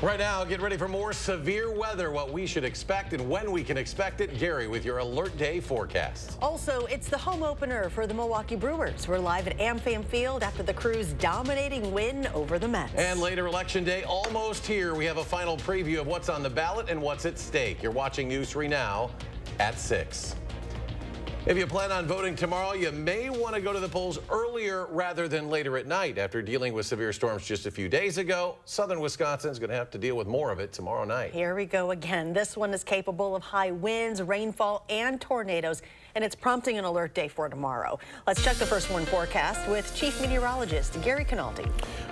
Right now, get ready for more severe weather, what we should expect and when we can expect it. Gary with your alert day forecast. Also, it's the home opener for the Milwaukee Brewers. We're live at AmFam Field after the Crew's dominating win over the Mets. And later election day almost here. We have a final preview of what's on the ballot and what's at stake. You're watching News 3 Now at 6. If you plan on voting tomorrow, you may want to go to the polls earlier rather than later at night. After dealing with severe storms just a few days ago, southern Wisconsin is going to have to deal with more of it tomorrow night. Here we go again. This one is capable of high winds, rainfall, and tornadoes, and it's prompting an alert day for tomorrow. Let's check the first warn forecast with Chief Meteorologist Gary Canaldi.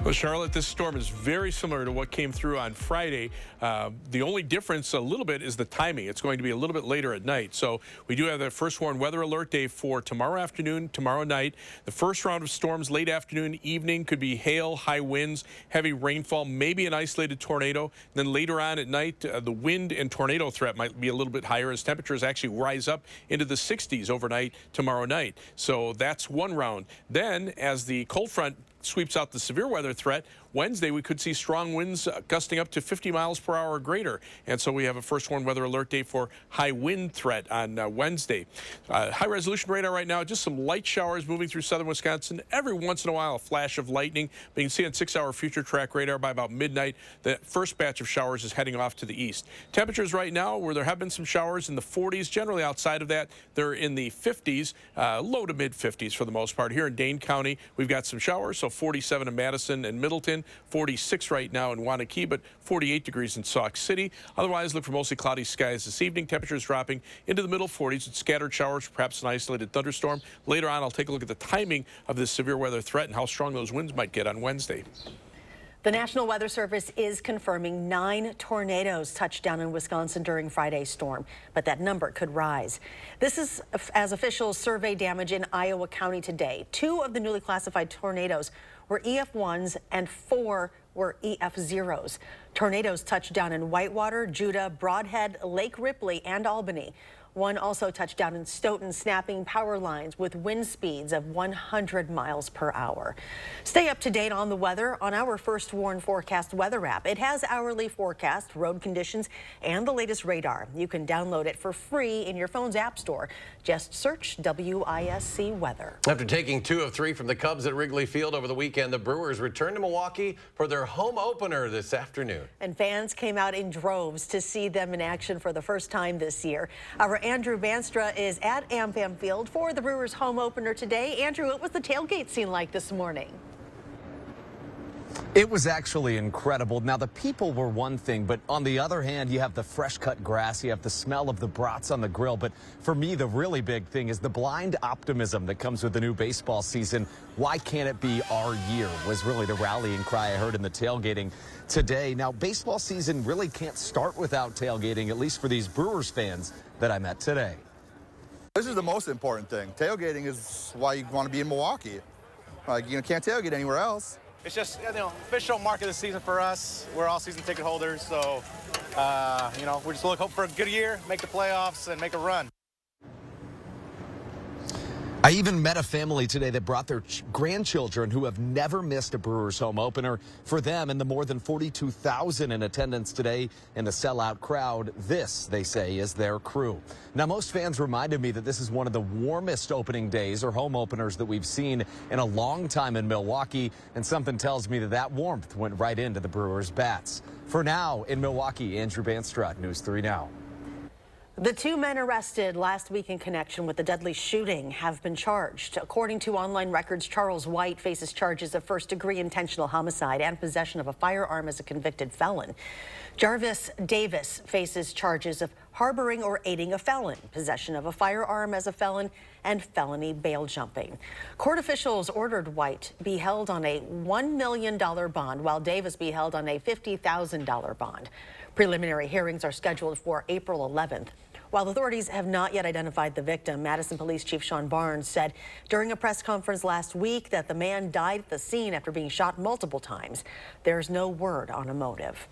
Well, Charlotte, this storm is very similar to what came through on Friday. The only difference a little bit is the timing. It's going to be a little bit later at night. So we do have the first warn weather alert day for tomorrow afternoon, tomorrow night. The first round of storms late afternoon, evening could be hail, high winds, heavy rainfall, maybe an isolated tornado. Then later on at night, the wind and tornado threat might be a little bit higher as temperatures actually rise up into the 60s overnight tomorrow night. So that's one round. Then as the cold front sweeps out the severe weather threat, Wednesday we could see strong winds gusting up to 50 miles per hour or greater. And so we have a first warn weather alert day for high wind threat on Wednesday. High resolution radar right now, just some light showers moving through southern Wisconsin. Every once in a while a flash of lightning. But you can see on 6-hour future track radar by about midnight the first batch of showers is heading off to the east. Temperatures right now where there have been some showers in the 40s. Generally outside of that they're in the 50s, low to mid 50s for the most part. Here in Dane County we've got some showers, so 47 in Madison and Middleton, 46 right now in Wanakee, but 48 degrees in Sauk City. Otherwise, look for mostly cloudy skies this evening. Temperatures dropping into the middle 40s with scattered showers, perhaps an isolated thunderstorm. Later on, I'll take a look at the timing of this severe weather threat and how strong those winds might get on Wednesday. The National Weather Service is confirming 9 tornadoes touched down in Wisconsin during Friday's storm, but that number could rise. This is as officials survey damage in Iowa County today. 2 of the newly classified tornadoes were EF1s and 4 were EF0s. Tornadoes touched down in Whitewater, Judah, Brodhead, Lake Ripley, and Albany. One also touched down in Stoughton, snapping power lines with wind speeds of 100 miles per hour. Stay up to date on the weather on our First Warn Forecast weather app. It has hourly forecast, road conditions, and the latest radar. You can download it for free in your phone's app store. Just search WISC weather. After taking 2 of 3 from the Cubs at Wrigley Field over the weekend, the Brewers returned to Milwaukee for their home opener this afternoon. And fans came out in droves to see them in action for the first time this year. Our Andrew Banstra is at AmFam Field for the Brewers home opener today. Andrew, what was the tailgate scene like this morning? It was actually incredible. Now, the people were one thing, but on the other hand, you have the fresh cut grass, you have the smell of the brats on the grill. But for me, the really big thing is the blind optimism that comes with the new baseball season. Why can't it be our year was really the rallying cry I heard in the tailgating today. Now, baseball season really can't start without tailgating, at least for these Brewers fans that I met today. This is the most important thing. Tailgating is why you want to be in Milwaukee. Like, you can't tailgate anywhere else. It's just, official mark of the season for us. We're all season ticket holders, so, we're just hope for a good year, make the playoffs, and make a run. I even met a family today that brought their grandchildren who have never missed a Brewers home opener. For them and the more than 42,000 in attendance today in the sellout crowd, this, they say, is their crew. Now, most fans reminded me that this is one of the warmest opening days or home openers that we've seen in a long time in Milwaukee, and something tells me that that warmth went right into the Brewers' bats. For now, in Milwaukee, Andrew Banstra, News 3 Now. The 2 men arrested last week in connection with the deadly shooting have been charged. According to online records, Charles White faces charges of first-degree intentional homicide and possession of a firearm as a convicted felon. Jarvis Davis faces charges of harboring or aiding a felon, possession of a firearm as a felon, and felony bail jumping. Court officials ordered White be held on a $1 million bond, while Davis be held on a $50,000 bond. Preliminary hearings are scheduled for April 11th. While authorities have not yet identified the victim, Madison Police Chief Sean Barnes said during a press conference last week that the man died at the scene after being shot multiple times. There's no word on a motive.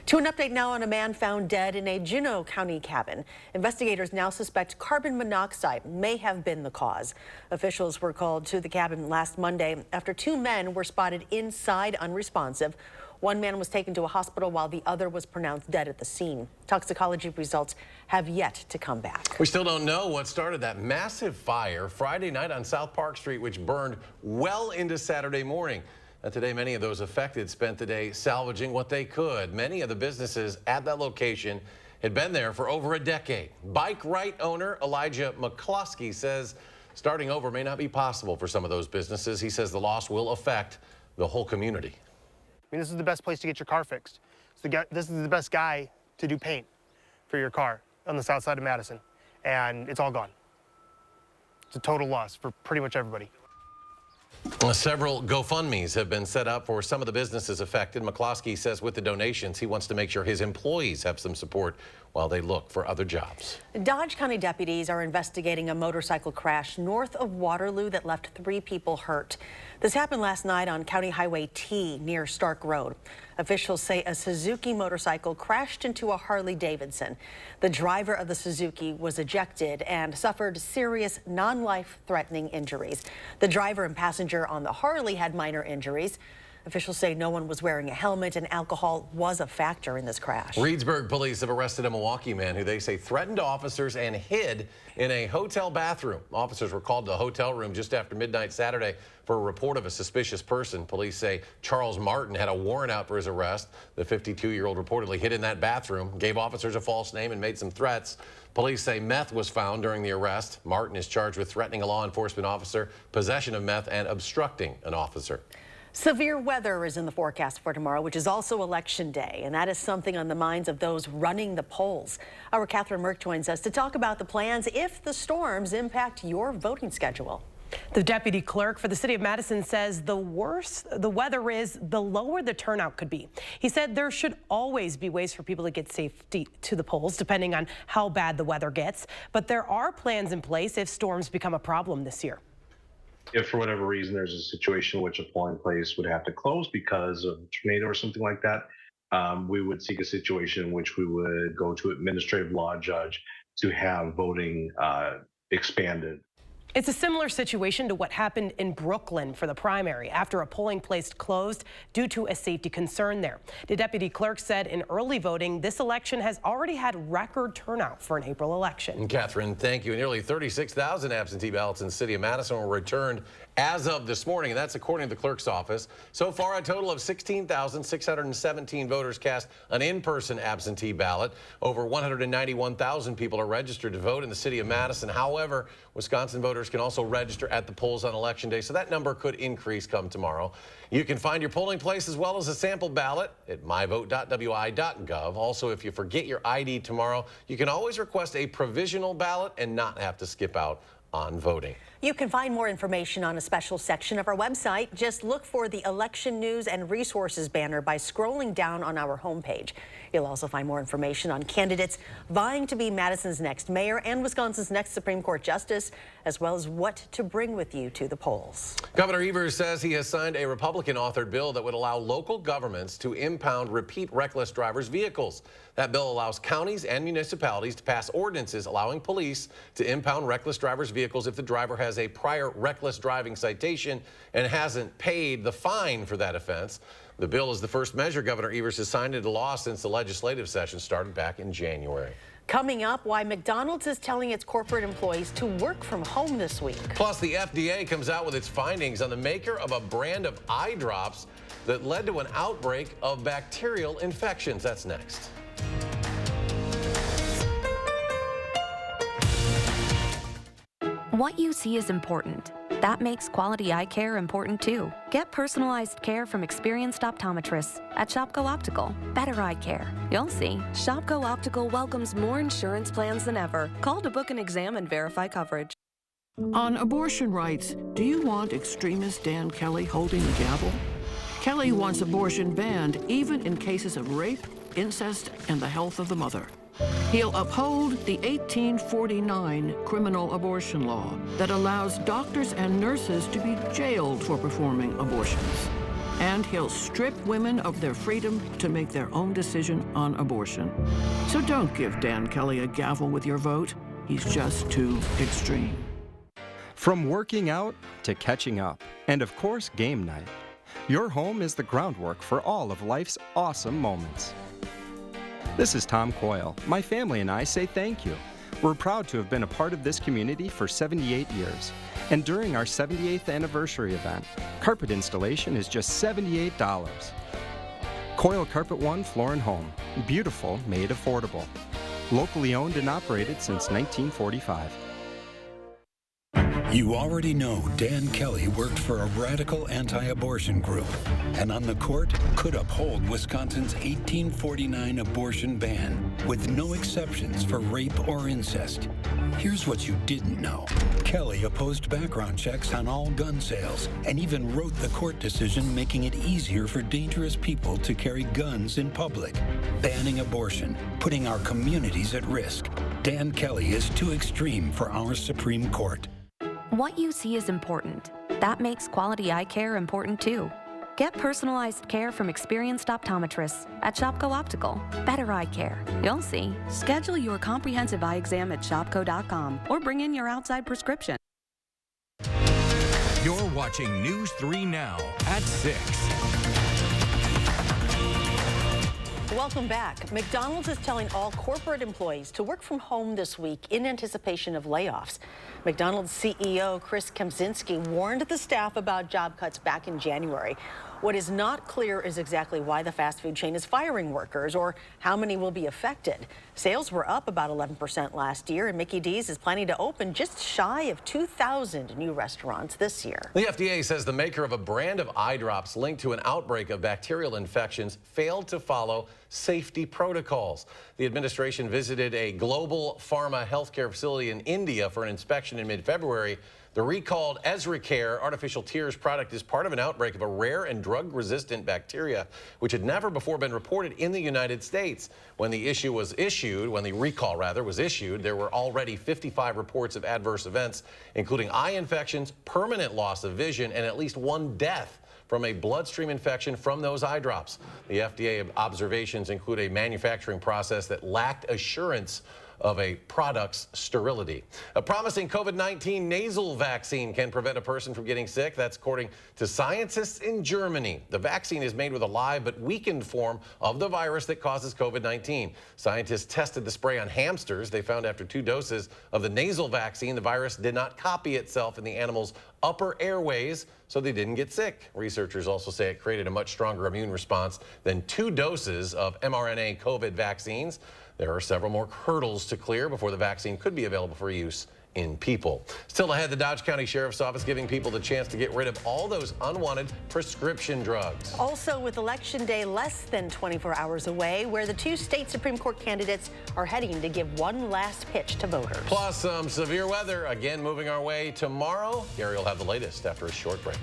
To an update now on a man found dead in a Juneau County cabin. Investigators now suspect carbon monoxide may have been the cause. Officials were called to the cabin last Monday after 2 men were spotted inside unresponsive. One man was taken to a hospital while the other was pronounced dead at the scene. Toxicology results have yet to come back. We still don't know what started that massive fire Friday night on South Park Street, which burned well into Saturday morning. Today, many of those affected spent the day salvaging what they could. Many of the businesses at that location had been there for over a decade. Bike right owner Elijah McCloskey says starting over may not be possible for some of those businesses. He says the loss will affect the whole community. I mean, this is the best place to get your car fixed. This is the best guy to do paint for your car on the south side of Madison, and it's all gone. It's a total loss for pretty much everybody. Several GoFundMes have been set up for some of the businesses affected. McCloskey says with the donations, he wants to make sure his employees have some support while they look for other jobs. Dodge County deputies are investigating a motorcycle crash north of Waterloo that left 3 people hurt. This happened last night on County Highway T near Stark Road. Officials say a Suzuki motorcycle crashed into a Harley-Davidson. The driver of the Suzuki was ejected and suffered serious non-life-threatening injuries. The driver and passenger on the Harley had minor injuries. Officials say no one was wearing a helmet and alcohol was a factor in this crash. Reedsburg police have arrested a Milwaukee man who they say threatened officers and hid in a hotel bathroom. Officers were called to the hotel room just after midnight Saturday for a report of a suspicious person. Police say Charles Martin had a warrant out for his arrest. The 52-year-old reportedly hid in that bathroom, gave officers a false name and made some threats. Police say meth was found during the arrest. Martin is charged with threatening a law enforcement officer, possession of meth, and obstructing an officer. Severe weather is in the forecast for tomorrow, which is also Election Day, and that is something on the minds of those running the polls. Our Catherine Merck joins us to talk about the plans if the storms impact your voting schedule. The deputy clerk for the city of Madison says the worse the weather is, the lower the turnout could be. He said there should always be ways for people to get safety to the polls, depending on how bad the weather gets. But there are plans in place if storms become a problem this year. If for whatever reason there's a situation in which a polling place would have to close because of a tornado or something like that, we would seek a situation in which we would go to administrative law judge to have voting expanded. It's a similar situation to what happened in Brooklyn for the primary after a polling place closed due to a safety concern there. The deputy clerk said in early voting, this election has already had record turnout for an April election. And Catherine, thank you. Nearly 36,000 absentee ballots in the city of Madison were returned as of this morning, and that's according to the clerk's office. So far, a total of 16,617 voters cast an in-person absentee ballot. Over 191,000 people are registered to vote in the city of Madison. However, Wisconsin voters can also register at the polls on Election Day, so that number could increase come tomorrow. You can find your polling place as well as a sample ballot at myvote.wi.gov. Also, if you forget your ID tomorrow, you can always request a provisional ballot and not have to skip out on voting. You can find more information on a special section of our website. Just look for the Election News and Resources banner by scrolling down on our homepage. You'll also find more information on candidates vying to be Madison's next mayor and Wisconsin's next Supreme Court justice, as well as what to bring with you to the polls. Governor Evers says he has signed a Republican-authored bill that would allow local governments to impound repeat reckless drivers' vehicles. That bill allows counties and municipalities to pass ordinances allowing police to impound reckless drivers' vehicles if the driver has a prior reckless driving citation and hasn't paid the fine for that offense. The bill is the first measure Governor Evers has signed into law since the legislative session started back in January. Coming up, why McDonald's is telling its corporate employees to work from home this week. Plus, the FDA comes out with its findings on the maker of a brand of eye drops that led to an outbreak of bacterial infections. That's next. What you see is important. That makes quality eye care important too. Get personalized care from experienced optometrists at Shopko Optical. Better eye care. You'll see. Shopko Optical welcomes more insurance plans than ever. Call to book an exam and verify coverage. On abortion rights, do you want extremist Dan Kelly holding the gavel? Kelly wants abortion banned even in cases of rape, incest, and the health of the mother. He'll uphold the 1849 criminal abortion law that allows doctors and nurses to be jailed for performing abortions. And he'll strip women of their freedom to make their own decision on abortion. So don't give Dan Kelly a gavel with your vote. He's just too extreme. From working out to catching up, and of course, game night. Your home is the groundwork for all of life's awesome moments. This is Tom Coyle. My family and I say thank you. We're proud to have been a part of this community for 78 years. And during our 78th anniversary event, carpet installation is just $78. Coyle Carpet One Floor and Home. Beautiful, made affordable. Locally owned and operated since 1945. You already know Dan Kelly worked for a radical anti-abortion group and on the court could uphold Wisconsin's 1849 abortion ban with no exceptions for rape or incest. Here's what you didn't know. Kelly opposed background checks on all gun sales and even wrote the court decision making it easier for dangerous people to carry guns in public, banning abortion, putting our communities at risk. Dan Kelly is too extreme for our Supreme Court. What you see is important. That makes quality eye care important too. Get personalized care from experienced optometrists at Shopko Optical. Better eye care. You'll see. Schedule your comprehensive eye exam at shopko.com or bring in your outside prescription. You're watching News 3 Now at 6. Welcome back. McDonald's is telling all corporate employees to work from home this week in anticipation of layoffs. McDonald's CEO Chris Kempczynski warned the staff about job cuts back in January. What is not clear is exactly why the fast food chain is firing workers or how many will be affected. Sales were up about 11% last year, and Mickey D's is planning to open just shy of 2,000 new restaurants this year. The FDA says the maker of a brand of eye drops linked to an outbreak of bacterial infections failed to follow safety protocols. The administration visited a global pharma healthcare facility in India for an inspection in mid-February. The recalled EzraCare artificial tears product is part of an outbreak of a rare and drug-resistant bacteria, which had never before been reported in the United States. When the recall was issued, there were already 55 reports of adverse events, including eye infections, permanent loss of vision, and at least one death from a bloodstream infection from those eye drops. The FDA observations include a manufacturing process that lacked assurance of a product's sterility. A promising COVID-19 nasal vaccine can prevent a person from getting sick. That's according to scientists in Germany. The vaccine is made with a live but weakened form of the virus that causes COVID-19. Scientists tested the spray on hamsters. They found after 2 doses of the nasal vaccine, the virus did not copy itself in the animal's upper airways, so they didn't get sick. Researchers also say it created a much stronger immune response than 2 doses of mRNA COVID vaccines. There are several more hurdles to clear before the vaccine could be available for use in people. Still ahead, the Dodge County Sheriff's Office giving people the chance to get rid of all those unwanted prescription drugs. Also, with Election Day less than 24 hours away, where the 2 state Supreme Court candidates are heading to give one last pitch to voters. Plus, some severe weather again moving our way tomorrow. Gary will have the latest after a short break.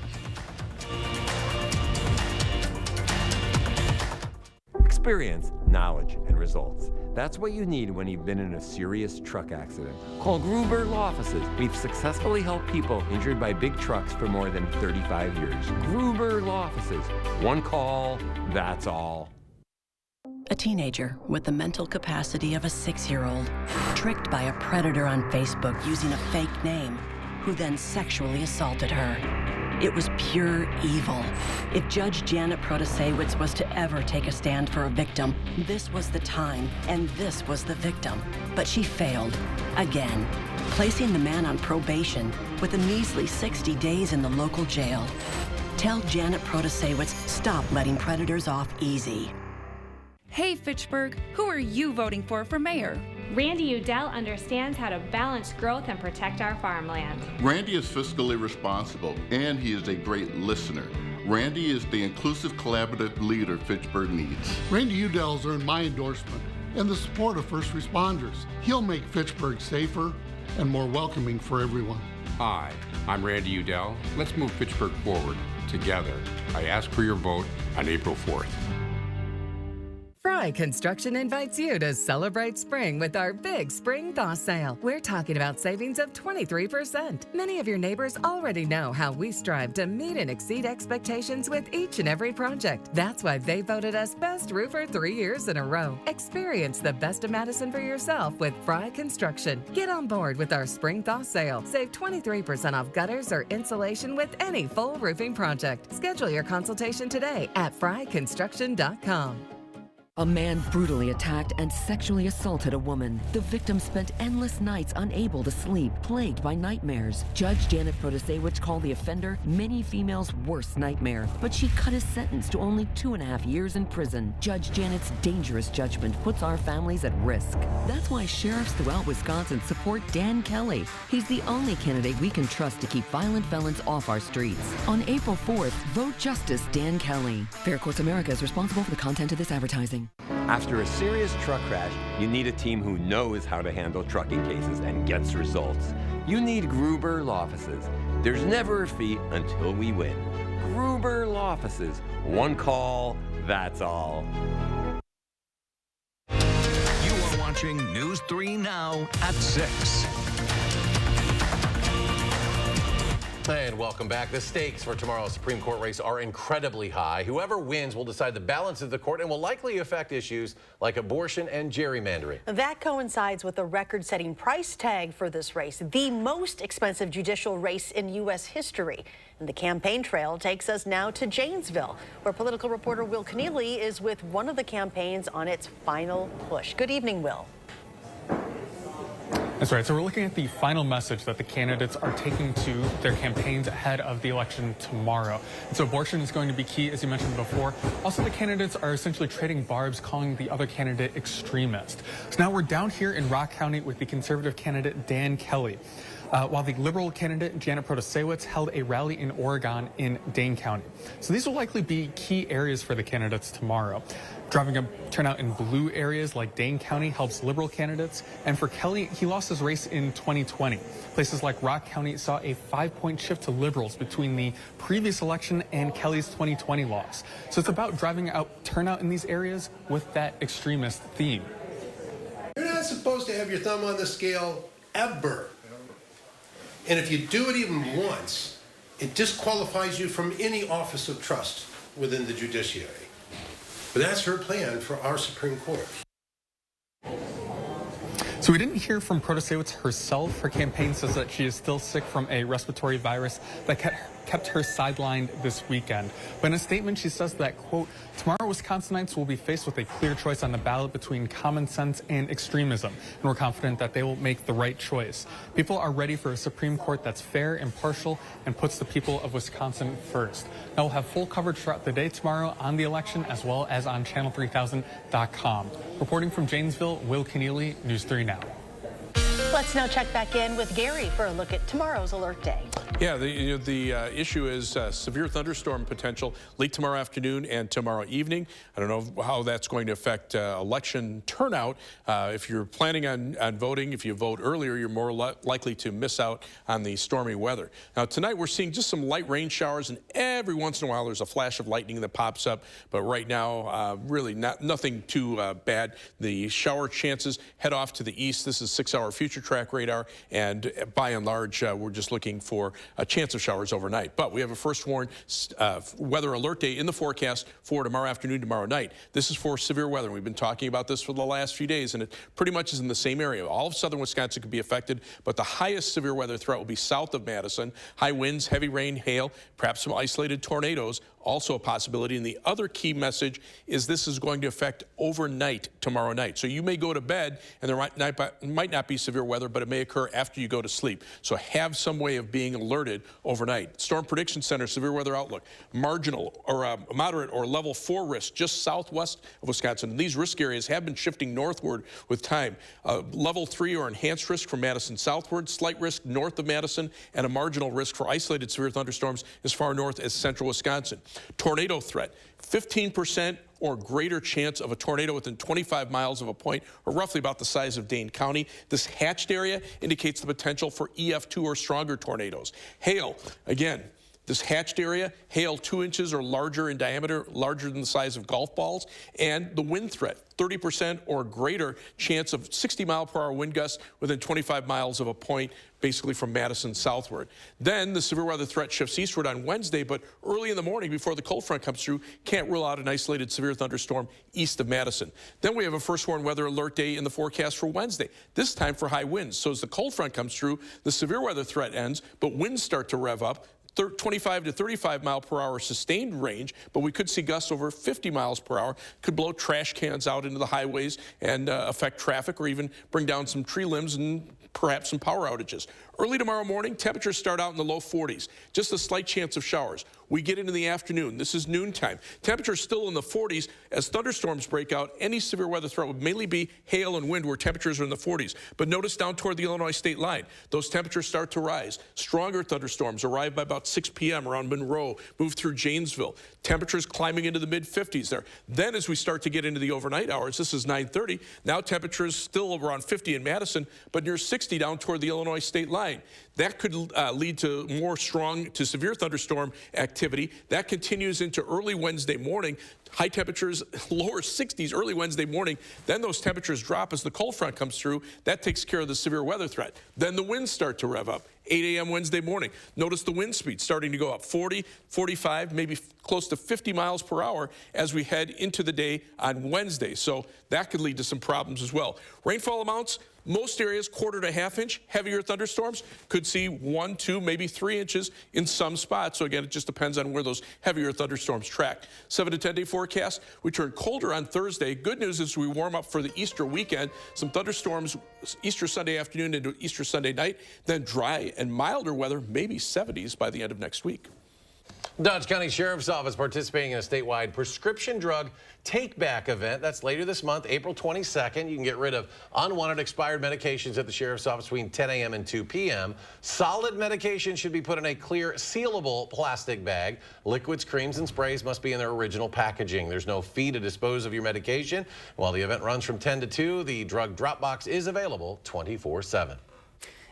Experience, knowledge, and results. That's what you need when you've been in a serious truck accident. Call Gruber Law Offices. We've successfully helped people injured by big trucks for more than 35 years. Gruber Law Offices. One call, that's all. A teenager with the mental capacity of a 6-year-old, tricked by a predator on Facebook using a fake name, who then sexually assaulted her. It was pure evil. If Judge Janet Protasewicz was to ever take a stand for a victim, this was the time, and this was the victim. But she failed, again, placing the man on probation with a measly 60 days in the local jail. Tell Janet Protasewicz, stop letting predators off easy. Hey, Fitchburg, who are you voting for mayor? Randy Udell understands how to balance growth and protect our farmland. Randy is fiscally responsible, and he is a great listener. Randy is the inclusive, collaborative leader Fitchburg needs. Randy Udell's earned my endorsement and the support of first responders. He'll make Fitchburg safer and more welcoming for everyone. Hi, I'm Randy Udell. Let's move Fitchburg forward together. I ask for your vote on April 4th. Fry Construction invites you to celebrate spring with our big spring thaw sale. We're talking about savings of 23%. Many of your neighbors already know how we strive to meet and exceed expectations with each and every project. That's why they voted us Best Roofer 3 years in a row. Experience the best of Madison for yourself with Fry Construction. Get on board with our spring thaw sale. Save 23% off gutters or insulation with any full roofing project. Schedule your consultation today at fryconstruction.com. A man brutally attacked and sexually assaulted a woman. The victim spent endless nights unable to sleep, plagued by nightmares. Judge Janet Protasewicz called the offender many females' worst nightmare, but she cut his sentence to only 2.5 years in prison. Judge Janet's dangerous judgment puts our families at risk. That's why sheriffs throughout Wisconsin support Dan Kelly. He's the only candidate we can trust to keep violent felons off our streets. On April 4th, vote Justice Dan Kelly. Fair Courts America is responsible for the content of this advertising. After a serious truck crash, you need a team who knows how to handle trucking cases and gets results. You need Gruber Law Offices. There's never a fee until we win. Gruber Law Offices. One call, that's all. You are watching News 3 Now at 6. And welcome back. The stakes for tomorrow's Supreme Court race are incredibly high. Whoever wins will decide the balance of the court and will likely affect issues like abortion and gerrymandering. That coincides with the record-setting price tag for this race, the most expensive judicial race in U.S. history. And the campaign trail takes us now to Janesville, where political reporter Will Keneally is with one of the campaigns on its final push. Good evening, Will. That's right. So we're looking at the final message that the candidates are taking to their campaigns ahead of the election tomorrow. And so abortion is going to be key, as you mentioned before. Also, the candidates are essentially trading barbs, calling the other candidate extremist. So now we're down here in Rock County with the conservative candidate Dan Kelly, while the liberal candidate Janet Protasewicz held a rally in Oregon in Dane County. So these will likely be key areas for the candidates tomorrow. Driving a turnout in blue areas like Dane County helps liberal candidates. And for Kelly, he lost his race in 2020. Places like Rock County saw a 5-point shift to liberals between the previous election and Kelly's 2020 loss. So it's about driving out turnout in these areas with that extremist theme. You're not supposed to have your thumb on the scale ever. And if you do it even once, it disqualifies you from any office of trust within the judiciary. But that's her plan for our Supreme Court. So we didn't hear from Protasewicz herself. Her campaign says that she is still sick from a respiratory virus that kept her sidelined this weekend. But in a statement, she says that, quote, tomorrow Wisconsinites will be faced with a clear choice on the ballot between common sense and extremism, and we're confident that they will make the right choice. People are ready for a Supreme Court that's fair, impartial, and puts the people of Wisconsin first. Now, we'll have full coverage throughout the day tomorrow on the election, as well as on channel3000.com. Reporting from Janesville, Will Keneally, News 3 Now. Let's now check back in with Gary for a look at tomorrow's alert day. Yeah, the issue is severe thunderstorm potential late tomorrow afternoon and tomorrow evening. I don't know how that's going to affect election turnout. If you're planning on voting, if you vote earlier, you're more likely to miss out on the stormy weather. Now, tonight we're seeing just some light rain showers, and every once in a while there's a flash of lightning that pops up. But right now, really nothing too bad. The shower chances head off to the east. This is 6-hour future track radar, and by and large, we're just looking for a chance of showers overnight. But we have a first warn weather alert day in the forecast for tomorrow afternoon, tomorrow night. This is for severe weather. We've been talking about this for the last few days, and it pretty much is in the same area. All of southern Wisconsin could be affected, but the highest severe weather threat will be south of Madison. High winds, heavy rain, hail, perhaps some isolated tornadoes, also a possibility. And the other key message is this is going to affect overnight tomorrow night. So you may go to bed and there might not be severe weather, but it may occur after you go to sleep. So have some way of being alerted overnight. Storm Prediction Center severe weather outlook: marginal or moderate or level 4 risk just southwest of Wisconsin. And these risk areas have been shifting northward with time. Level 3 or enhanced risk from Madison southward, slight risk north of Madison, and a marginal risk for isolated severe thunderstorms as far north as central Wisconsin. Tornado threat: 15% or greater chance of a tornado within 25 miles of a point, or roughly about the size of Dane County. This hatched area indicates the potential for EF2 or stronger tornadoes. Hail, again, this hatched area, hail 2 inches or larger in diameter, larger than the size of golf balls, and the wind threat, 30% or greater chance of 60-mile-per-hour wind gusts within 25 miles of a point, basically from Madison southward. Then the severe weather threat shifts eastward on Wednesday, but early in the morning before the cold front comes through, can't rule out an isolated severe thunderstorm east of Madison. Then we have a first warned weather alert day in the forecast for Wednesday, this time for high winds. So as the cold front comes through, the severe weather threat ends, but winds start to rev up. 25 to 35 mile per hour sustained range, but we could see gusts over 50 miles per hour, could blow trash cans out into the highways and affect traffic, or even bring down some tree limbs and perhaps some power outages. Early tomorrow morning, temperatures start out in the low 40s, just a slight chance of showers. We get into the afternoon. This is noontime. Temperatures still in the 40s. As thunderstorms break out, any severe weather threat would mainly be hail and wind, where temperatures are in the 40s. But notice down toward the Illinois state line, those temperatures start to rise. Stronger thunderstorms arrive by about 6 p.m. around Monroe, move through Janesville. Temperatures climbing into the mid-50s there. Then as we start to get into the overnight hours, this is 9:30, now temperatures still around 50 in Madison, but near 60 down toward the Illinois state line. That could lead to more strong to severe thunderstorm activity. That continues into early Wednesday morning. High temperatures, lower 60s early Wednesday morning. Then those temperatures drop as the cold front comes through. That takes care of the severe weather threat. Then the winds start to rev up. 8 a.m. Wednesday morning. Notice the wind speed starting to go up 40, 45, maybe close to 50 miles per hour as we head into the day on Wednesday. So that could lead to some problems as well. Rainfall amounts, most areas 1/4 to 1/2 inch. Heavier thunderstorms could see 1, 2, maybe 3 inches in some spots. So again, it just depends on where those heavier thunderstorms track. 7 to 10 day forecast. We turn colder on Thursday. Good news is we warm up for the Easter weekend. Some thunderstorms Easter Sunday afternoon into Easter Sunday night. Then dry and milder weather, maybe 70s by the end of next week. Dodge County Sheriff's Office participating in a statewide prescription drug take-back event. That's later this month, April 22nd. You can get rid of unwanted expired medications at the Sheriff's Office between 10 a.m. and 2 p.m. Solid medication should be put in a clear, sealable plastic bag. Liquids, creams, and sprays must be in their original packaging. There's no fee to dispose of your medication. While the event runs from 10 to 2, the drug drop box is available 24/7.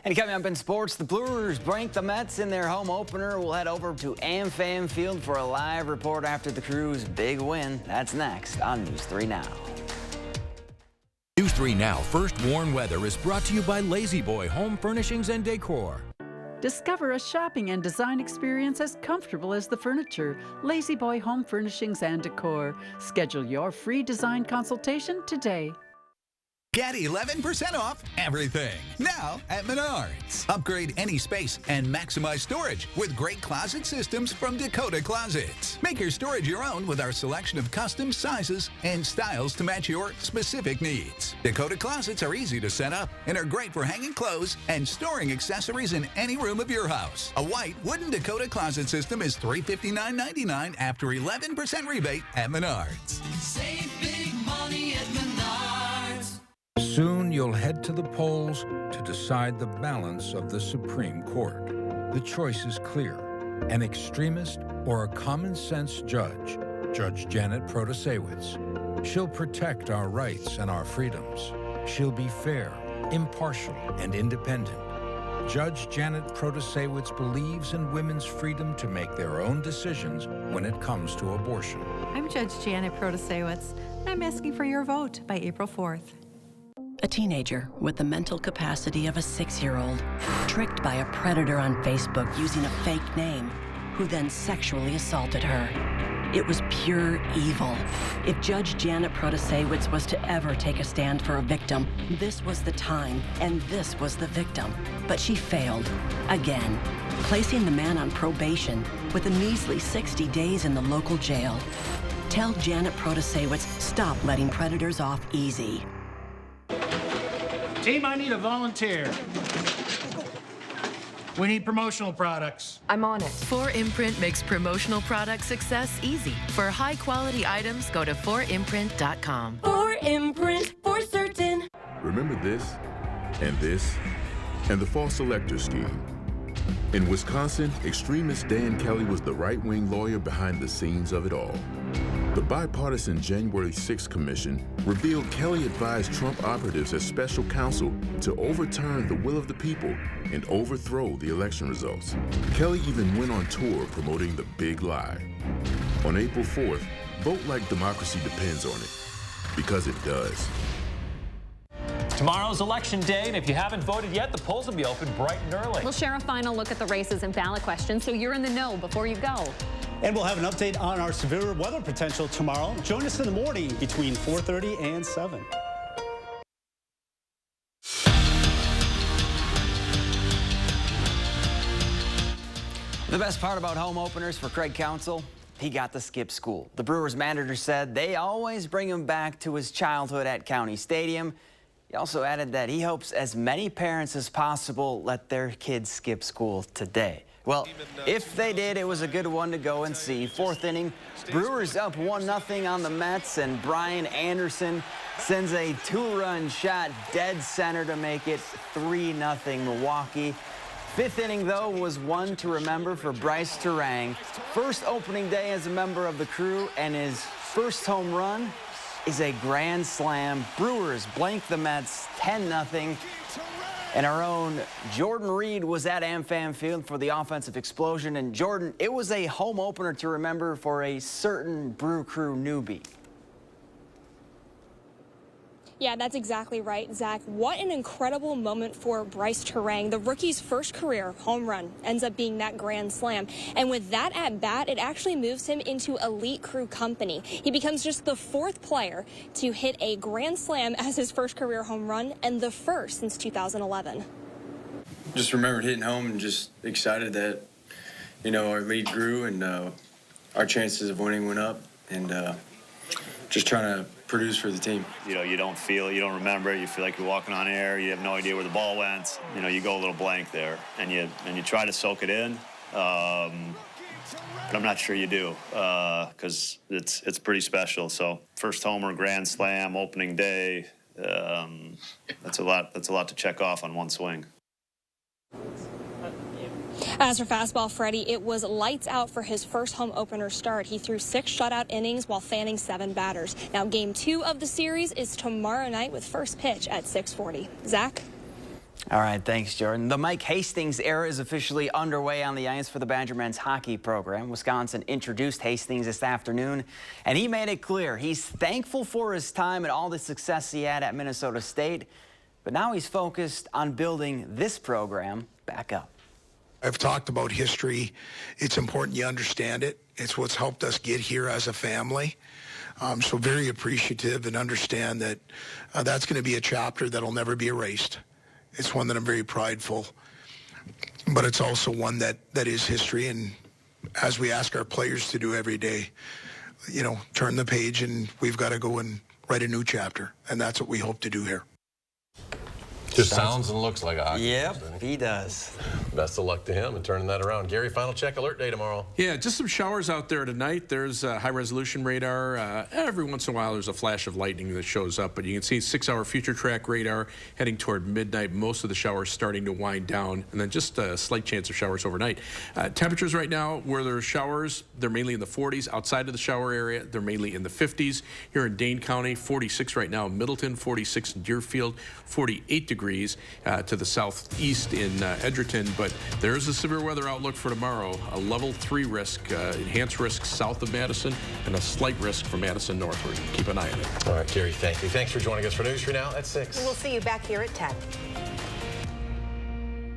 And coming up in sports, the Brewers blank the Mets in their home opener. We'll head over to AmFam Field for a live report after the Crew's big win. That's next on News 3 Now. News 3 Now First Warn Weather is brought to you by Lazy Boy Home Furnishings and Decor. Discover a shopping and design experience as comfortable as the furniture. Lazy Boy Home Furnishings and Decor. Schedule your free design consultation today. Get 11% off everything now at Menards. Upgrade any space and maximize storage with great closet systems from Dakota Closets. Make your storage your own with our selection of custom sizes and styles to match your specific needs. Dakota Closets are easy to set up and are great for hanging clothes and storing accessories in any room of your house. A white wooden Dakota Closet system is $359.99 after 11% rebate at Menards. Save big money at Menards. Soon you'll head to the polls to decide the balance of the Supreme Court. The choice is clear: an extremist or a common-sense judge, Judge Janet Protasewicz. She'll protect our rights and our freedoms. She'll be fair, impartial, and independent. Judge Janet Protasewicz believes in women's freedom to make their own decisions when it comes to abortion. I'm Judge Janet Protasewicz, and I'm asking for your vote by April 4th. A teenager with the mental capacity of a 6-year-old, tricked by a predator on Facebook using a fake name, who then sexually assaulted her. It was pure evil. If Judge Janet Protasewicz was to ever take a stand for a victim, this was the time, and this was the victim. But she failed, again, placing the man on probation with a measly 60 days in the local jail. Tell Janet Protasewicz, stop letting predators off easy. Team, I need a volunteer. We need promotional products. I'm on it. 4imprint makes promotional product success easy. For high-quality items, go to 4imprint.com. 4imprint, for certain. Remember this, and the false selector scheme. In Wisconsin, extremist Dan Kelly was the right-wing lawyer behind the scenes of it all. The bipartisan January 6th Commission revealed Kelly advised Trump operatives as special counsel to overturn the will of the people and overthrow the election results. Kelly even went on tour promoting the big lie. On April 4th, vote like democracy depends on it, because it does. Tomorrow's election day, and if you haven't voted yet, the polls will be open bright and early. We'll share a final look at the races and ballot questions so you're in the know before you go. And we'll have an update on our severe weather potential tomorrow. Join us in the morning between 4:30 and 7. The best part about home openers for Craig Counsell, he got to skip school. The Brewers manager said they always bring him back to his childhood at County Stadium. He also added that he hopes as many parents as possible let their kids skip school today. Well, if they did, it was a good one to go and see. Fourth inning, Brewers up 1-0 on the Mets, and Brian Anderson sends a 2-run shot dead center to make it 3-0 Milwaukee. Fifth inning, though, was one to remember for Bryce Terang. First opening day as a member of the crew, and his first home run is a grand slam. Brewers blank the Mets 10-0. And our own Jordan Reed was at AmFam Field for the offensive explosion. And Jordan, it was a home opener to remember for a certain Brew Crew newbie. Yeah, that's exactly right, Zach. What an incredible moment for Bryce Terang. The rookie's first career home run ends up being that grand slam. And with that at bat, it actually moves him into elite crew company. He becomes just the fourth player to hit a grand slam as his first career home run and the first since 2011. Just remembered hitting home and just excited that, you know, our lead grew and our chances of winning went up, and just trying to produce for the team. You know, you don't feel it, you don't remember it, you feel like you're walking on air, you have no idea where the ball went. You know, you go a little blank there, and you try to soak it in, but I'm not sure you do, because it's pretty special. So first homer, grand slam, opening day, that's a lot to check off on one swing. As for fastball Freddie, it was lights out for his first home opener start. He threw 6 shutout innings while fanning 7 batters. Now, game 2 of the series is tomorrow night with first pitch at 6:40. Zach? All right, thanks, Jordan. The Mike Hastings era is officially underway on the ice for the Badger men's hockey program. Wisconsin introduced Hastings this afternoon, and he made it clear he's thankful for his time and all the success he had at Minnesota State, but now he's focused on building this program back up. I've talked about history. It's important you understand it. It's what's helped us get here as a family. So very appreciative and understand that that's going to be a chapter that'll never be erased. It's one that I'm very prideful, but it's also one that is history. And as we ask our players to do every day, you know, turn the page and we've got to go and write a new chapter. And that's what we hope to do here. Just sounds and looks like a hockey. Yep, he does. Best of luck to him in turning that around. Gary, final check alert day tomorrow. Yeah, just some showers out there tonight. There's high-resolution radar. Every once in a while, there's a flash of lightning that shows up, but you can see 6-hour future track radar heading toward midnight. Most of the showers starting to wind down, and then just a slight chance of showers overnight. Temperatures right now, where there's showers, they're mainly in the 40s. Outside of the shower area, they're mainly in the 50s. Here in Dane County, 46 right now. Middleton, 46 in Deerfield, 48 degrees to the southeast in Edgerton. But there's a severe weather outlook for tomorrow. A level 3 risk, enhanced risk south of Madison, and a slight risk from Madison northward. Keep an eye on it. All right, Gary, thank you. Thanks for joining us for News 3 Now at 6. We'll see you back here at 10.